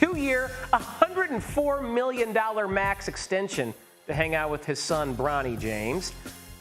2-year, $104 million max extension to hang out with his son, Bronny James.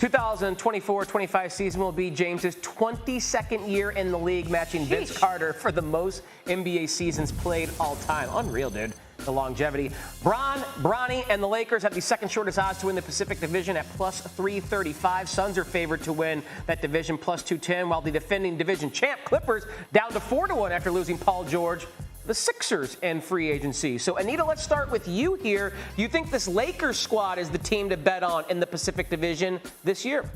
2024-25 season will be James's 22nd year in the league, matching Vince Carter for the most NBA seasons played all time. Unreal, dude. The longevity. Bronny and the Lakers have the second shortest odds to win the Pacific Division at plus 335. Suns are favored to win that division plus 210, while the defending division champ Clippers down to 4-1 after losing Paul George. The Sixers and free agency. So, Anita, let's start with you here. Do you think this Lakers squad is the team to bet on in the Pacific Division this year?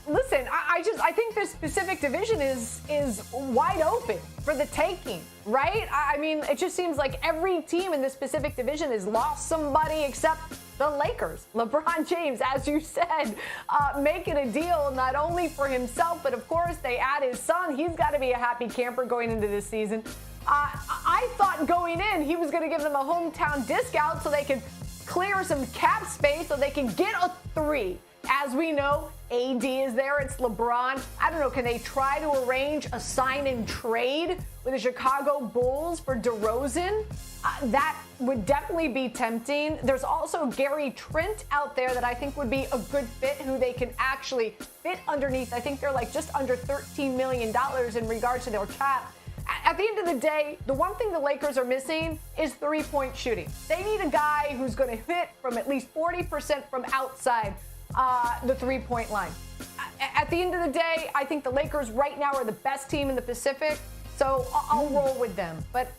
Listen, I think this Pacific Division is wide open for the taking, right? I mean, it just seems like every team in this Pacific Division has lost somebody except the Lakers. LeBron James, as you said, making a deal not only for himself, but of course they add his son. He's got to be a happy camper going into this season. I thought going in he was going to give them a hometown discount so they could clear some cap space so they can get a 3. As we know, AD is there. It's LeBron. I don't know. Can they try to arrange a sign and trade with the Chicago Bulls for DeRozan? That would definitely be tempting. There's also Gary Trent out there that I think would be a good fit, who they can actually fit underneath. I think they're like just under $13 million in regards to their cap. At the end of the day, the one thing the Lakers are missing is three-point shooting. They need a guy who's going to hit from at least 40% from outside the three-point line. At the end of the day, I think the Lakers right now are the best team in the Pacific, so I'll roll with them. But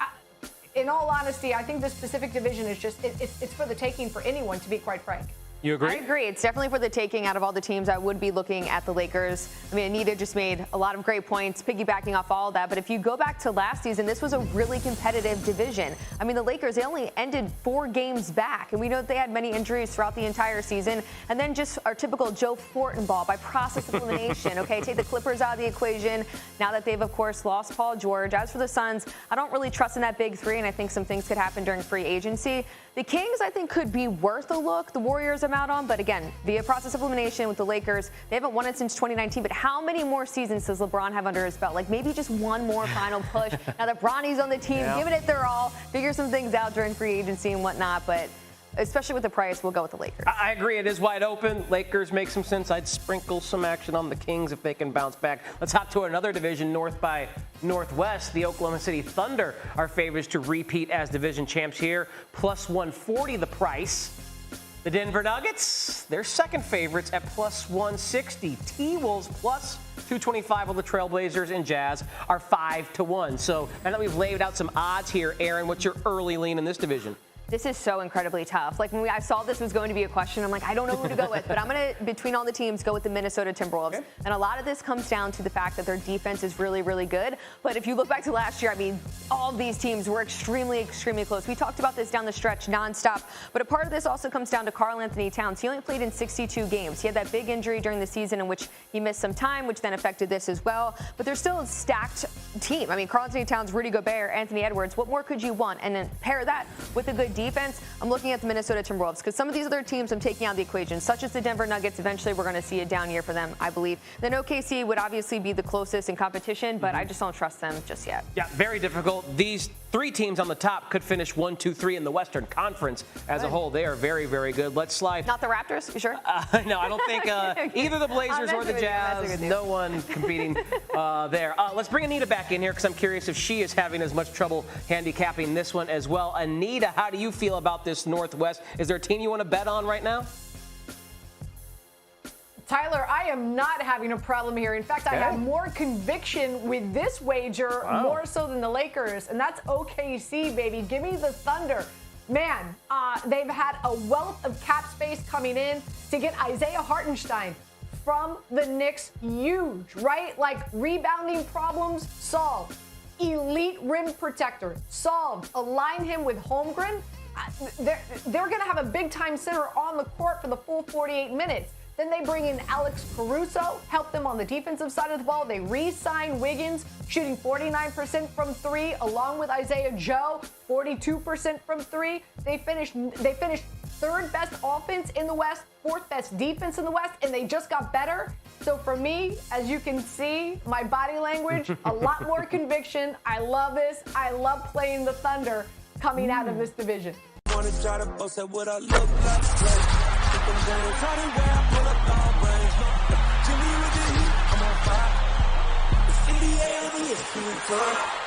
in all honesty, I think this Pacific Division is just, it's for the taking for anyone, to be quite frank. You agree? I agree. It's definitely for the taking. Out of all the teams, I would be looking at the Lakers. I mean, Anita just made a lot of great points, piggybacking off all of that. But if you go back to last season, this was a really competitive division. I mean, the Lakers, they only ended 4 games back. And we know that they had many injuries throughout the entire season. And then just our typical Joe Fortin ball by process of elimination. Okay, take the Clippers out of the equation now that they've, of course, lost Paul George. As for the Suns, I don't really trust in that big 3, and I think some things could happen during free agency. The Kings, I think, could be worth a look. The Warriors I'm out on, but again, via process of elimination with the Lakers, they haven't won it since 2019, but how many more seasons does LeBron have under his belt? Like maybe just one more final push. Now that Bronny's on the team, giving it their all, figure some things out during free agency and whatnot, but especially with the price, we'll go with the Lakers. I agree. It is wide open. Lakers make some sense. I'd sprinkle some action on the Kings if they can bounce back. Let's hop to another division, North by Northwest. The Oklahoma City Thunder are favorites to repeat as division champs here. Plus 140 the price. The Denver Nuggets, they're second favorites at plus 160. T-Wolves plus 225, while the Trailblazers and Jazz are 5-1. So now that we've laid out some odds here, Erin, what's your early lean in this division? This is so incredibly tough. Like when I saw this was going to be a question, I'm like, I don't know who to go with, but I'm going to, between all the teams, go with the Minnesota Timberwolves. Okay. And a lot of this comes down to the fact that their defense is really, really good. But if you look back to last year, I mean, all of these teams were extremely, extremely close. We talked about this down the stretch nonstop. But a part of this also comes down to Karl Anthony Towns. He only played in 62 games. He had that big injury during the season in which he missed some time, which then affected this as well. But they're still a stacked team. I mean, Karl Anthony Towns, Rudy Gobert, Anthony Edwards. What more could you want? And then pair that with a good defense. I'm looking at the Minnesota Timberwolves because some of these other teams I'm taking out of the equation, such as the Denver Nuggets. Eventually, we're going to see a down year for them, I believe. Then OKC would obviously be the closest in competition, but I just don't trust them just yet. Yeah, very difficult. These 3 teams on the top could finish 1, 2, 3 in the Western Conference as a whole. They are very, very good. Let's slide. Not the Raptors, you sure? No, I don't think either the Blazers or the Jazz. No one competing there. Let's bring Anita back in here because I'm curious if she is having as much trouble handicapping this one as well. Anita, how do you feel about this Northwest? Is there a team you want to bet on right now? Tyler, I am not having a problem here. In fact, I have more conviction with this wager, more so than the Lakers, and that's OKC, baby. Give me the Thunder. Man, they've had a wealth of cap space coming in to get Isaiah Hartenstein from the Knicks. Huge, right? Like rebounding problems solved. Elite rim protector solved. Align him with Holmgren. They're going to have a big-time center on the court for the full 48 minutes. Then they bring in Alex Caruso, help them on the defensive side of the ball. They re-sign Wiggins, shooting 49% from three, along with Isaiah Joe, 42% from three. They finished third best offense in the West, fourth best defense in the West, and they just got better. So for me, as you can see, my body language, a lot more conviction. I love this. I love playing the Thunder coming out of this division. Wanna try to post at what I look like. Think I'm gonna try to wear, pull up long range. Jimmy with the heat, I'm on fire. It's NBA on the ESPN.